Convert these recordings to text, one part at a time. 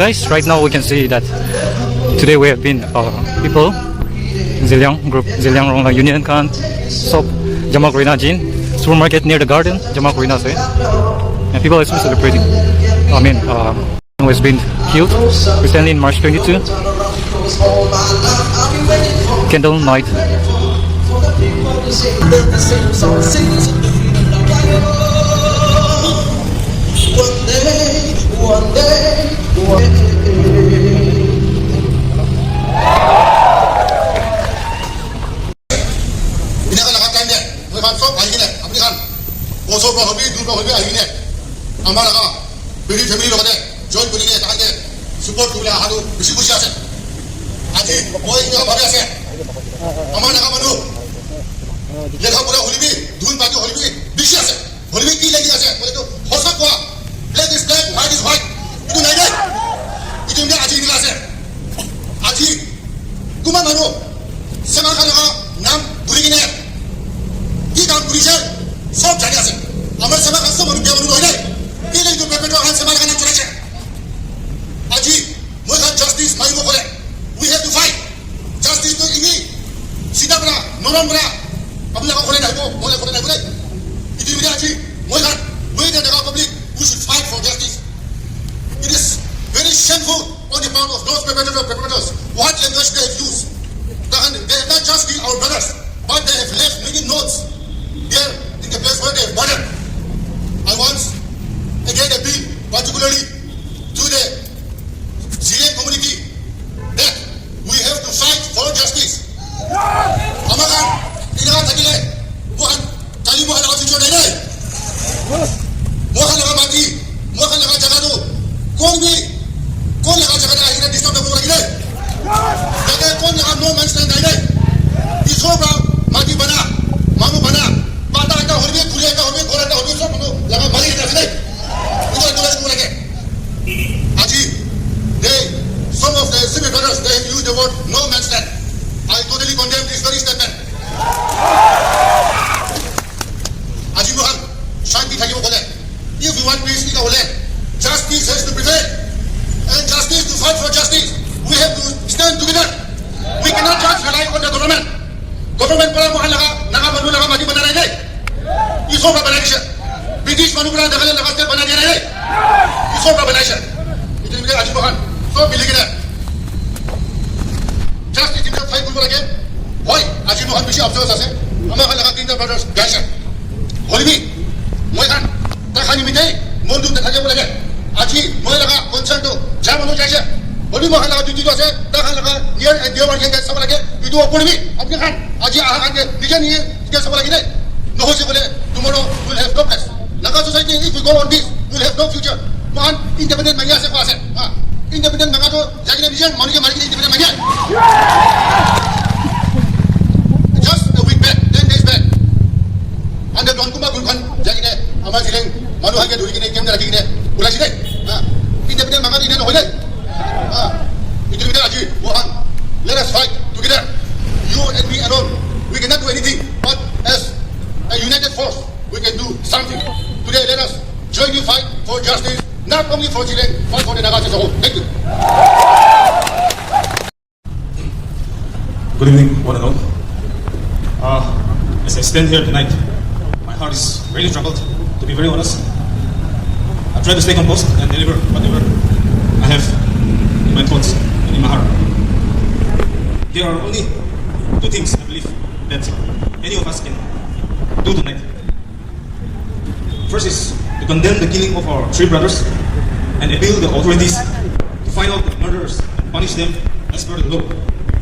guys, right now we can see that today we have been people Ziliang group, Ziliang Rong Union Khan shop Jamak Rina Jin supermarket near the garden Jamak Rina se, and people are still celebrating. I mean who has been killed recently in March 22 candle night. Good evening, one and all. As I stand here tonight, my heart is really troubled, to be very honest. I try to stay composed and deliver whatever I have in my thoughts and in my heart. There are only two things I believe that any of us can do tonight. First is to condemn the killing of our three brothers and appeal the authorities to find out the murderers and punish them as per the law,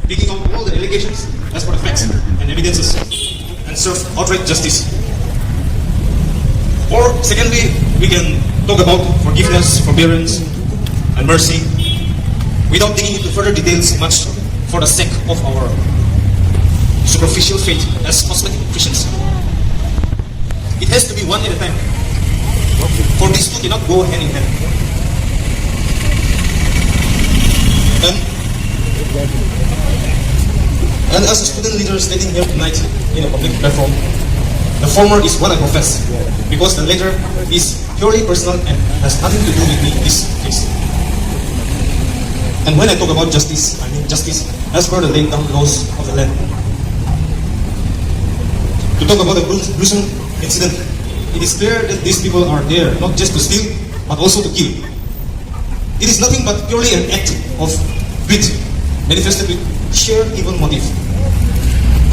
taking out all the allegations as per the facts and evidences, and serve outright justice. Or secondly, we can talk about forgiveness, forbearance, and mercy without digging into further details much for the sake of our superficial faith as cosmetic Christians. It has to be one at a time, for these two cannot go hand in hand. And as a student leader standing here tonight in a public platform, the former is what I profess, because the latter is purely personal and has nothing to do with me in this case. And when I talk about justice, I mean justice as per the laid down laws of the land. To talk about the gruesome incident, it is clear that these people are there not just to steal, but also to kill. It is nothing but purely an act of greed, manifested with sheer evil motive.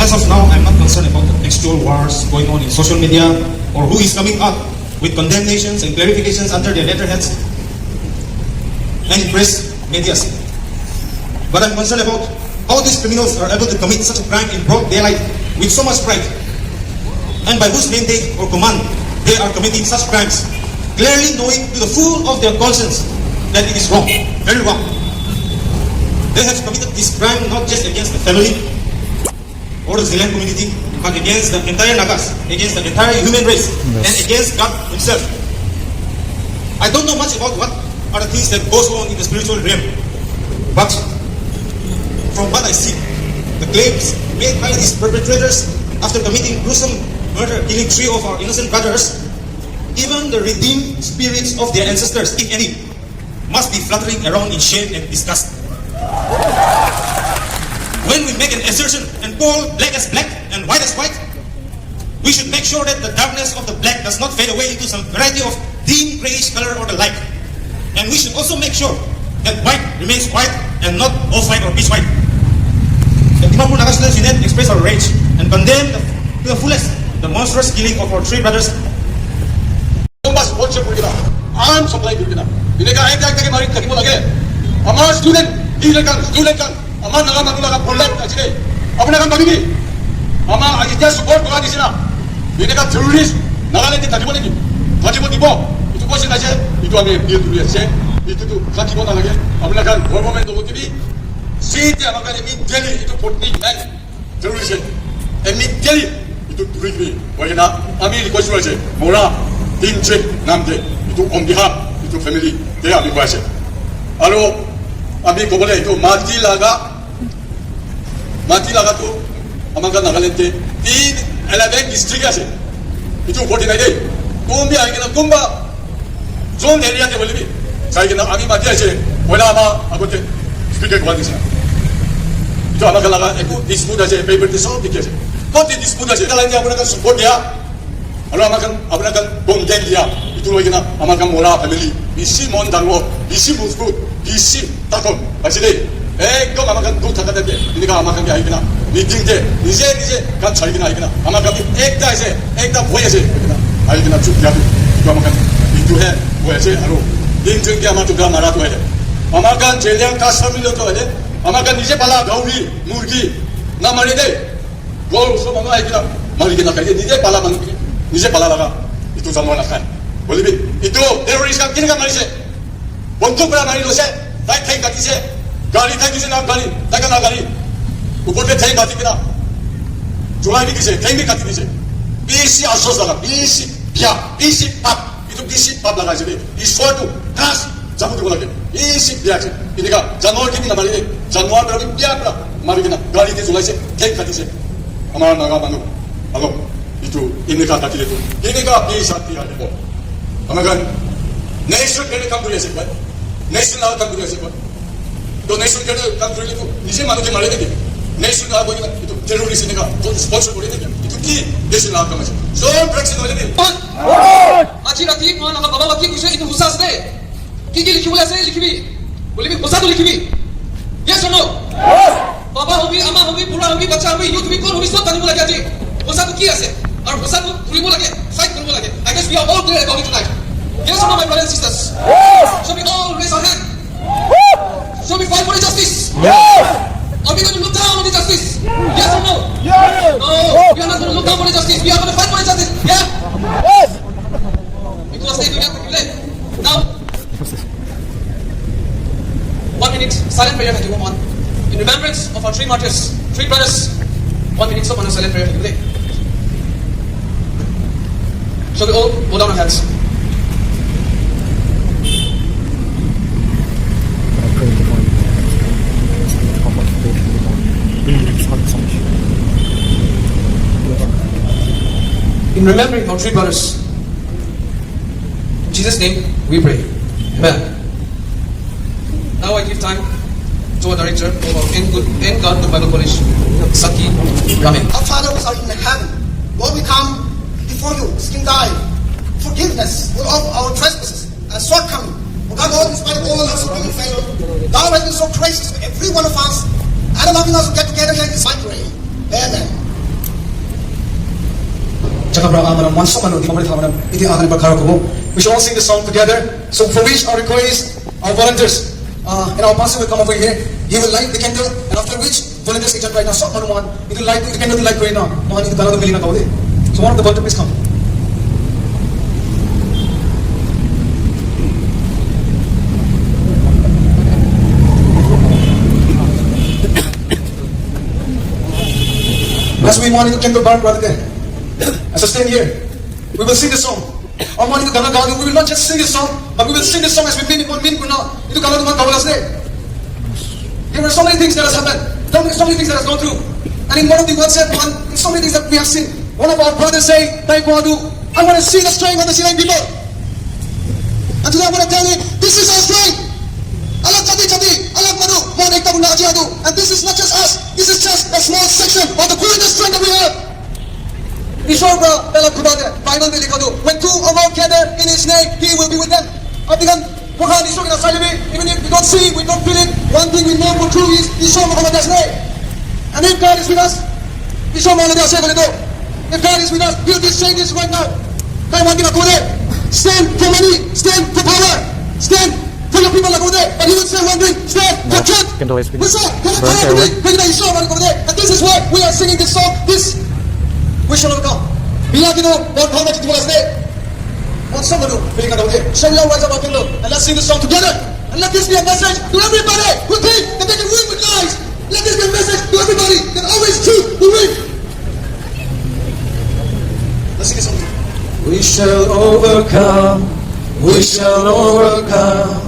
As of now, I'm not concerned about the textual wars going on in social media or who is coming up with condemnations and clarifications under their letterheads and in press medias. But I'm concerned about how these criminals are able to commit such a crime in broad daylight with so much pride, and by whose mandate or command they are committing such crimes, clearly knowing to the full of their conscience that it is wrong, very wrong. They have committed this crime not just against the family or the Zealand community, but against the entire Nagas, against the entire human race, and against God himself. I don't know much about what are the things that goes on in the spiritual realm, but from what I see, the claims made by these perpetrators after committing gruesome murder, killing 3 of our innocent brothers, even the redeemed spirits of their ancestors, if any, must be fluttering around in shame and disgust. When we make an assertion and call black as black and white as white, we should make sure that the darkness of the black does not fade away into some variety of dim grayish color or the like. And we should also make sure that white remains white and not off-white or peach white. The Dimapur Naga Students Union express our rage and condemn to the fullest the monstrous killing of our 3 brothers. arm supply durgina dineka ek mari thakimo lage amar student kan amar naga manulaga pollet achile apna kan bagibi ama ajja support kora disina dineka terrorist nagaland thakimo lagi thakimo dibo itu question ache itu ame deal duri ache itu tu thakimo na lage apna kan government dogotibi seat amaka immediately itu 49 terrorist immediately itu duri wajana ami request ache mora dinche namde itu on behalf itu family they are requested alo ami ko bole itu mati laga tu amaka nagaland 11 district ase itu 49 day kumbi aigena kumba zone area te bolibi saigena ami mati ase wala ama agote speaker ko disina itu amaka laga eku dispute ase paper te solve dikase ko te dispute ase kala ni apna ka support dia alo amakan apna kan bomden dia itu lagina amakan mola family bisi mon danglo bisi musku bisi takon asile ekdom amakan du takada de ini ka amakan ge aigina meeting de nije kan chaigina aigina amakan ekda boy ase aigina chu dia tu amakan itu hai boy ase alo din jeng ke amatu ga mara tu hai amakan jeliang ka samilo to hai amakan nije pala gauri murgi na mari de gol so mama aigina mari gina kai nije pala mangi nije pala laga itu zaman akan boleh itu teroris kan kini kan mari se bontuk pernah mari dose tai kati se gali tai kisi na gali tai kan gali upor pe tai kati kena julai ni kisi tai kati kisi bisi asos laga bisi pap itu bisi pap laga jadi iswa tu keras jamu tu lagi bisi biar se ini kan januar kini na mari de januar berarti biar pernah mari kena gali tu julai se tai kati se amar naga manu alo itu ini kata kita itu ini kata bisa tiada pun amakan nation kene kam duri ase kan nation na kam duri ase kan to nation kene kam duri itu nije manu ke mare de nation na boi itu terrorist ne ka to sponsor kore de itu ki nation na kam ase so direction wale de aji rati mana ka baba ki kuise itu husas de ki likhibo ase likhibi bolibi hosa to likhibi yes or no baba hobi ama hobi pura hobi bacha hobi youth hobi kon hobi sob tanibo lage aji hosa to ki ase और होसा को खुलिबो लगे fight करबो लगे I guess we are all clear about it tonight yes or no my brothers and sisters shall we all raise our hand shall we fight for justice are we going to look down on the justice yes or no no we are not going to look down on the justice we are going to fight for the justice yeah itu stay together now 1 minute silent prayer to go on in remembrance of our 3 martyrs 3 brothers 1 minute of silent prayer to go. Shall we all hold down our hands? In remembering our 3 brothers, in Jesus' name we pray. Amen. Now I give time to a director of our N God the Bible College, Saki Ramen. Our Father who art in heaven, Lord, we come before you, seeking thy forgiveness of our trespasses and shortcomings. Oh God, Lord, in spite of all our shortcomings and failure, thou hast been so gracious to every one of us and allowing us to get together here in this sanctuary. Amen. We shall all sing this song together. So for which our requests, our volunteers, and our pastor will come over here. He will light the candle, and after which volunteers can right now. So one, it will light the candle to light right now. So one of the volunteers, please come. As we want the candle burn, brother, as I stand here, we will sing the song. Our morning to we will not just sing this song, but we will sing this song as we mean kuna. Itu kalau tuman kawalas de. There were so many things that has happened, so many things that has gone through, and in one of the words said, so many things that we have seen. One of our brothers say, "Taekwondo, I want to see the strength of the Silang people." And today I want to tell you, this is our strength. Alam chati, alam manu, mon ekta guna ajiadu, and this is not just us. This is just a small section of the greatest strength that we have. ईश्वर का पहला खुदा है Bible में लिखा दो when two or more gather in his name he will be with them अब देखन वहाँ ईश्वर के नाम में even if we don't see we don't feel it one thing we know for true is ईश्वर मुहम्मद है and if God is with us ईश्वर मुहम्मद है बोले दो if God is with us we'll be saying this right now कई बात की बात हो रही stand for money stand for power stand for your people like over there but he will say one thing stand for truth and this is why we are singing this song this we shall overcome. Bila kita buat bahasa kita boleh sedih. On someone who will come here. Shall we all rise up our kingdom and let's sing this song together and let this be a message to everybody who think that they can win with lies. Let this be a message to everybody that always truth will win. Let's sing this song. We shall overcome. We shall overcome.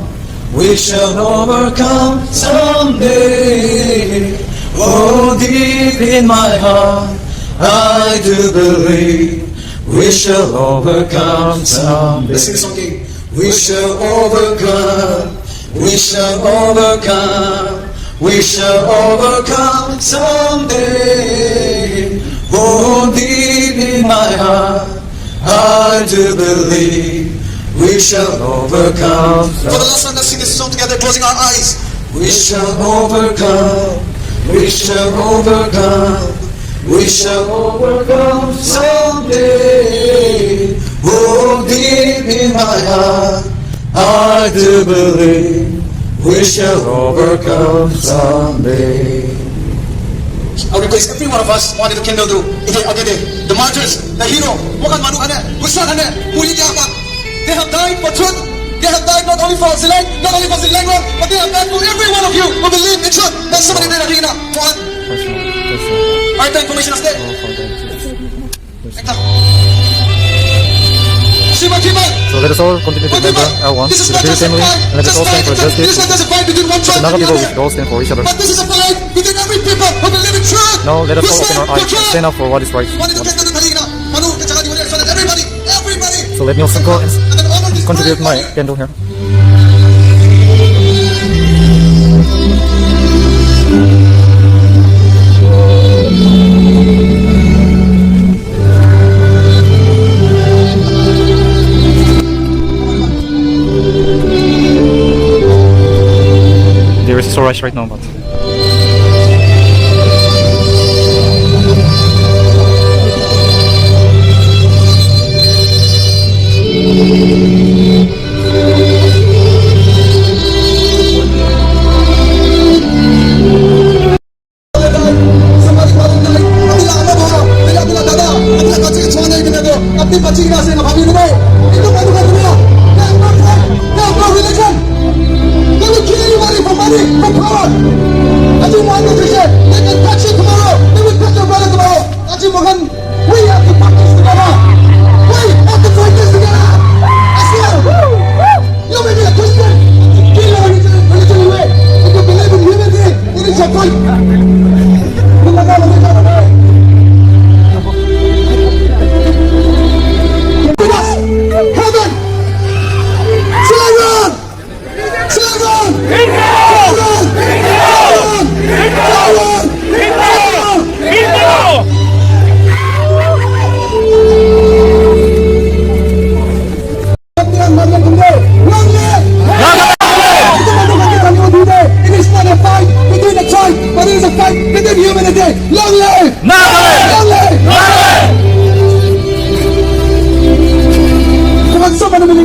We shall overcome someday. Oh, deep in my heart. I do believe we shall overcome someday. Let's sing this song again. We shall overcome. We shall overcome. We shall overcome someday. Oh, deep in my heart, I do believe we shall overcome. For the last time, let's sing this song together, closing our eyes. We shall overcome. We shall overcome. We shall overcome someday. Oh, deep in my heart, I do believe we shall overcome someday. I request every one of us wanted to kindle to the martyrs, the hero, they have died for truth. They have died not only for Silang, not only for Selangor, but they have died for every one of you who believe in truth. That's somebody in the arena. Alright, the information is there. So let us all continue to remember our one, to the Piri family, and let us all stand for justice. The Naga people, we should all stand for each other. But this is a fight between every people who believe in truth. Now let us all open our eyes and stand up for what is right. So let me also go and contribute my candle here. There is so rush right now, but अपनी बच्ची की से भाभी ने इनको बंद कर दिया no religion they will kill anybody for money for power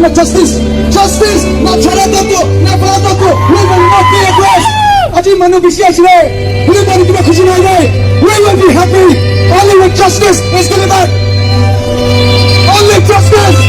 of justice. Justice, not charatato, not paratato. We will not be oppressed. Aji manu bisya chile. We will be khushi na jaye. We will be happy. Only with justice is delivered. Only justice.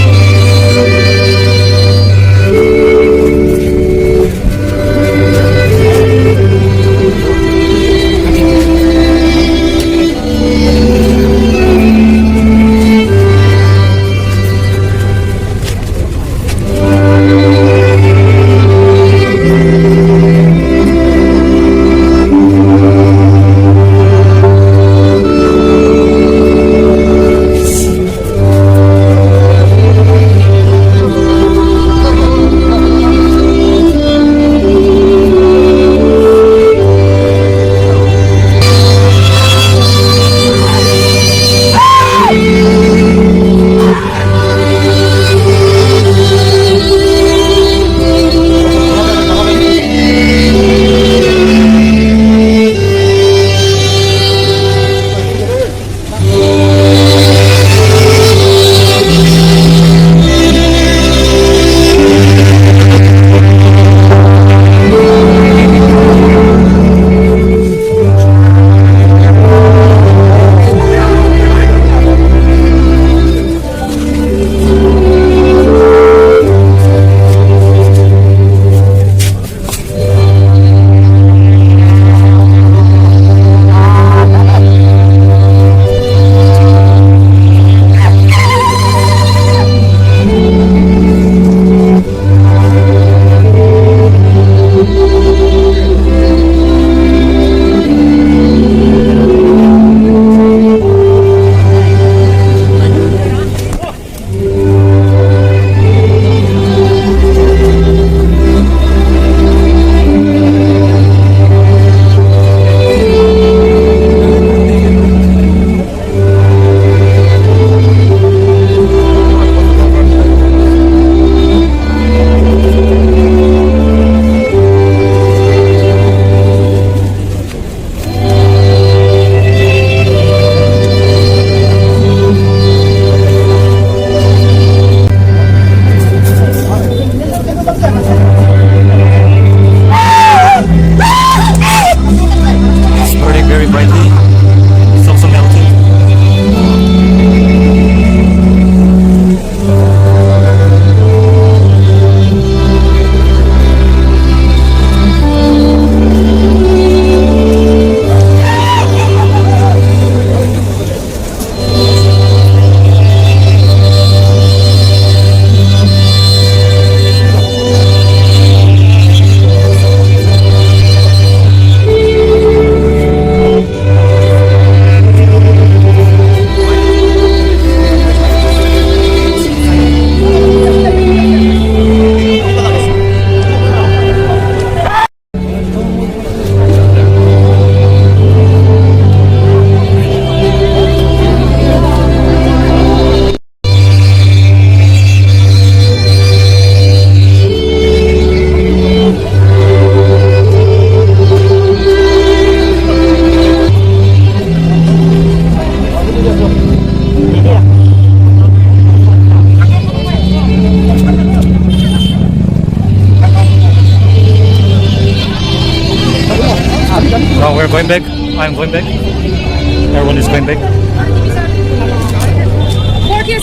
Now we're going back. I'm going back. Everyone is going back.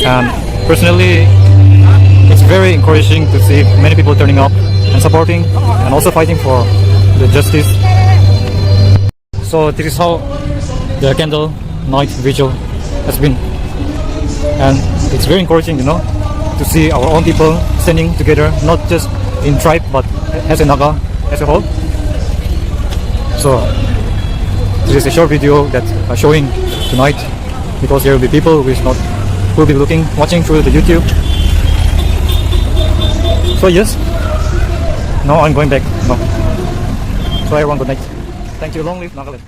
And personally, it's very encouraging to see many people turning up and supporting and also fighting for the justice. So this is how the candle night vigil has been. And it's very encouraging, you know, to see our own people standing together, not just in tribe, but as a Naga as a whole. So this is a short video that I'm showing tonight, because there will be people who will be watching through the YouTube. So yes, now I'm going back. No. So everyone, good night. Thank you. Long live Nagaland.